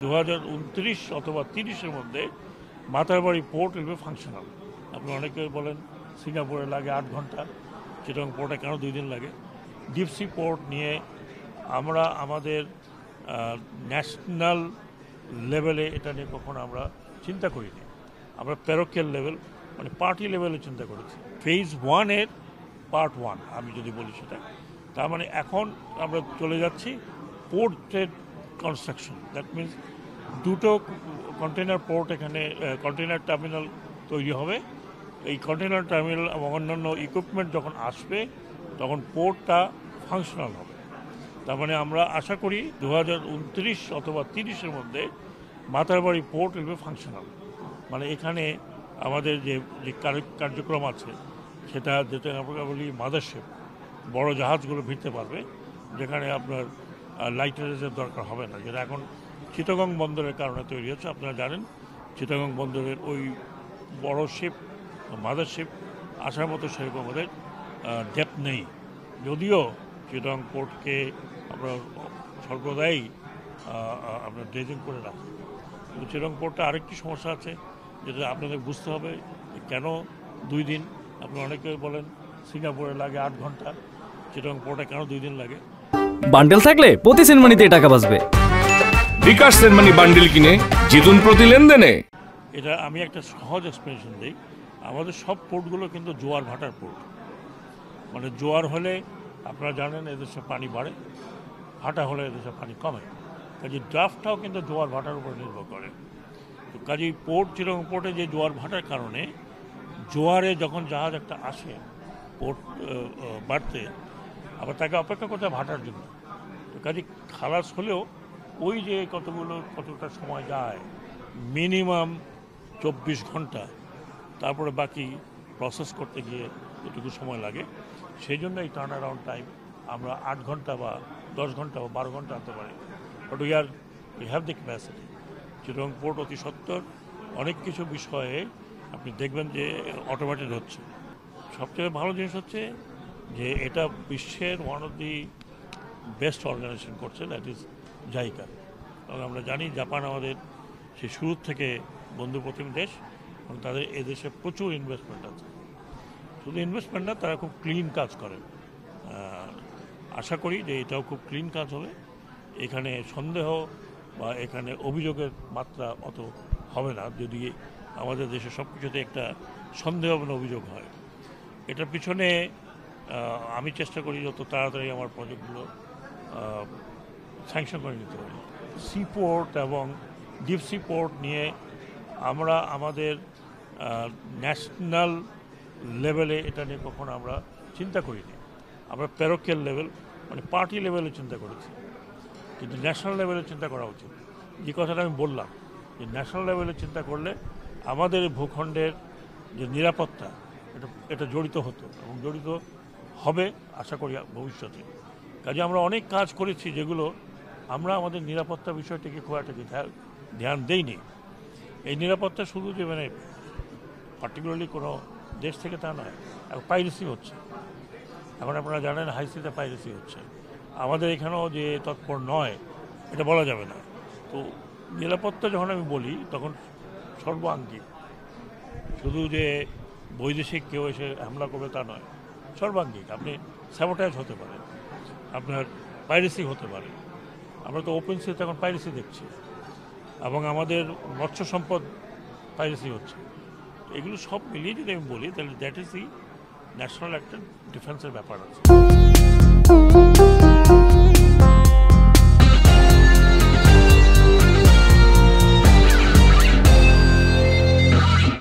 2029 অথবা 30-এর মধ্যে Matarbari port will be functional. আপনি অনেকে বলেন সিঙ্গাপুরে লাগে 8 ঘন্টা, চিটাগং পোর্টে কেন 2 দিন লাগে? ডিপসি পোর্ট নিয়ে আমরা আমাদের ন্যাশনাল লেভেলে এটা নিয়ে কখনো আমরা চিন্তা করিনি। আমরা প্যারোকিয়াল লেভেল মানে পার্টি লেভেলে চিন্তা করেছি। ফেজ 1-এর পার্ট 1 আমি যদি বলি সেটা, তার মানে এখন আমরা চলে যাচ্ছি পোর্টের কনস্ট্রাকশন। দ্যাট মিনস দুটো কন্টেনার পোর্ট এখানে কন্টেনার টার্মিনাল তৈরি হবে। এই কন্টেনার টার্মিনাল এবং অন্যান্য ইকুইপমেন্ট যখন আসবে তখন পোর্টটা ফাংশনাল হবে। তার মানে আমরা আশা করি 2029 অথবা 30-এর মধ্যে Matarbari port will be functional. মানে এখানে আমাদের যে কার্যক্রম আছে সেটা যেটা আমরা বলি মাদারশিপ, বড় জাহাজগুলো ভিড়তে পারবে, যেখানে আপনার লাইটারেজের দরকার হবে না, যেটা এখন চিটাগং বন্দরের কারণে তৈরি হচ্ছে। আপনারা জানেন চিটাগং বন্দরের ওই বড় শিপ মাদারশিপ আসার মতো সেরকম আমাদের ডেপথ নেই। যদিও চিটাগং পোর্টকে আমরা সর্বদাই আমরা ড্রেজিং করে রাখি, কিন্তু চিটাগং পোর্টটা আরেকটি সমস্যা আছে যেটা আপনাদের বুঝতে হবে কেন 2 দিন। আপনি অনেকে বলেন সিঙ্গাপুরে লাগে 8 ঘন্টা, চিটাগং পোর্টে কেন 2 দিন লাগে? বান্ডেল থাকলে প্রতি সেনমানিতে টাকা বাঁচবে। বিকাশ সেনমানি বান্ডেল কিনে জিতুন প্রতি লেনদেনে। এটা আমি একটা সহজ এক্সপ্লেনেশন দিই। আমাদের সব পোর্টগুলো কিন্তু জোয়ার ভাটার পোর্ট। মানে জোয়ার হলে আপনারা জানেন এদেশে পানি বাড়ে, ভাটা হলে এদেশে পানি কমে। কাজে ড্রাফটটাও কিন্তু জোয়ার ভাটার উপর নির্ভর করে। তো কাজেই পোর্ট চিটাগং পোর্টে যে জোয়ার ভাটার কারণে জোয়ারে যখন জাহাজ একটা আসে পোর্ট বাড়তে, আবার তাকে অপেক্ষা করতে ভাটার জন্য। তো কাজে খালাস হলেও ওই যে কতটা সময় যায়, মিনিমাম 24 ঘন্টা, তারপরে বাকি প্রসেস করতে গিয়ে যেটুকু সময় লাগে, সেই জন্য এই টার্ন অ্যারাউন্ড টাইম আমরা 8 ঘন্টা বা 10 ঘন্টা বা 12 ঘন্টা আনতে পারি। But we have the capacity. Chittagong port অতি সত্বর অনেক কিছু বিষয়ে আপনি দেখবেন যে অটোমেটেড হচ্ছে। সবচেয়ে ভালো জিনিস হচ্ছে যে এটা বিশ্বের one of the best organisation করছে, দ্যাট ইজ জাইকা। এবং আমরা জানি জাপান আমাদের সে শুরুর থেকে বন্ধুপ্রতিম দেশ, এবং তাদের এদেশে প্রচুর ইনভেস্টমেন্ট আছে। শুধু ইনভেস্টমেন্ট না, তারা খুব ক্লিন কাজ করে। আশা করি যে এটাও খুব ক্লিন কাজ হবে। এখানে সন্দেহ বা এখানে অভিযোগের মাত্রা অত হবে না, যদি আমাদের দেশে সব কিছুতে একটা সন্দেহ এবং অভিযোগ হয়। এটার পিছনে আমি চেষ্টা করি যত তাড়াতাড়ি আমার প্রজেক্টগুলো স্যাংশন করে নিতে পারি। সি পোর্ট এবং ডিপসি পোর্ট নিয়ে আমরা আমাদের ন্যাশনাল লেভেলে এটা নিয়ে কখনো আমরা চিন্তা করিনি। আমরা প্যারোকিয়াল লেভেল মানে পার্টি লেভেলে চিন্তা করেছি, কিন্তু ন্যাশনাল লেভেলে চিন্তা করা উচিত। যে কথাটা আমি বললাম যে ন্যাশনাল লেভেলে চিন্তা করলে আমাদের ভূখণ্ডের যে নিরাপত্তা এটা জড়িত হতো এবং জড়িত হবে আশা করি ভবিষ্যতে। কাজে আমরা অনেক কাজ করেছি যেগুলো আমরা আমাদের নিরাপত্তা বিষয়টিকে খুব একটা ধ্যান দেইনি। এই নিরাপত্তা শুধু যে মানে পার্টিকুলারলি কোনো দেশ থেকে তা নয়, এখন পাইরেসি হচ্ছে। এখন আপনারা জানেন হাইসিতে পাইরেসি হচ্ছে। আমাদের এখানেও যে তৎপর নয় এটা বলা যাবে না। তো নিরাপত্তা যখন আমি বলি তখন সর্বাঙ্গীন, শুধু যে বৈদেশিক কেউ এসে হামলা করবে তা নয়, সর্বাঙ্গীন। আপনি স্যাবোটাইজ হতে পারে, আপনার পাইরেসি হতে পারে। আমরা তো ওপেন সিতে এখন পাইরেসি দেখছি, এবং আমাদের মৎস্য সম্পদ পাইরেসি হচ্ছে। এগুলো সব মিলিয়ে যদি আমি বলি তাহলে দ্যাট ইজ দি ন্যাশনাল একটা ডিফেন্সের ব্যাপার আছে।